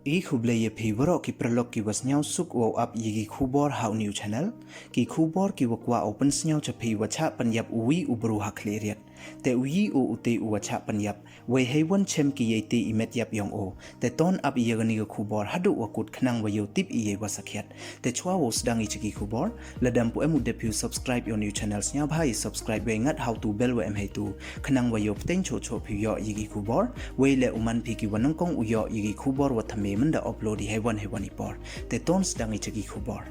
I Hubleye Pivoro ki prelok ki was nyau suk wo up yigi khubor how new channel ki khubor ki wakwa open nyau chapi wacha panyap uwi ubru hakleriat te uyi u ute wacha panyap we hewan chem ki yete imet yap yong o te ton up yegani ga khubor hadu wakut khnang wa yo tip iye wasakhiat te chwa wo sdang ichiki khubor ladam pu emu depu subscribe your new channels nya bhai subscribe we ngat how to bell we em hetu khnang wa yo pten cho cho phi yo yigi khubor we le uman phi ki wanang kong uyo yigi khubor wa thame manda upload hewan ipor te ton sdang ichiki khubor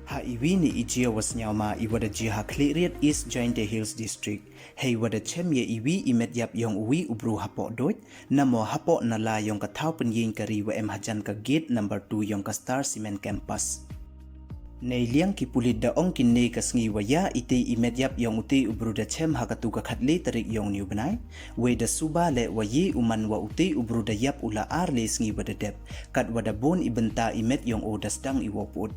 ha iwi ni ijia was nyama iwada jiha cleariat East Giant Hills District hey wada chemye iwi imet yap yong uwi ubru hapo dot namo hapo nala yong ka thau pen yin kari wa em hajan ka gate number 2 yong ka Star Cement Campus nei liang ki pulit da ong kin nei kasngi waya ite imet yap yong ute ubru da chem hakatu ka khatle tarik yong new banai we da suba le wayi uman wa ute ubru da yap ula ar le sngi wada dep kat wada bon ibenta imet yong o dasdang iwoput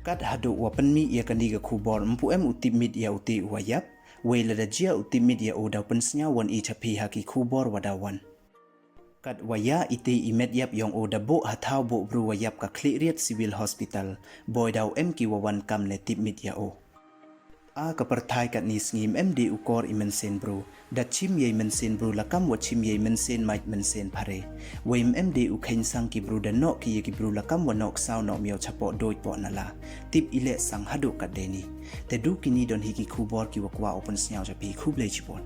kat hadu wapan mi ya kani ga khubor mpu em uti mid ya uti wayap we la da jia uti mid ya oda pensnya wan I chapi haki khubor wadawan kat waya ite imet yap yong oda bo hathau bo bru wayap ka cleariat civil hospital boy daw em ki wawan kam le tip mid ya o a ka parthai kat ni sngim md ukor imen sen bro da chim ye men sen bro lakam wa chim ye men sen might men sen phare wem md u khain sang ki bro da no ki ye ki bro lakam wa nok saw no myo chapo doi po nala tip ile sang hadu kat deni te du kini don hi ki khubor ki wakwa open snyao chapi khuble chipon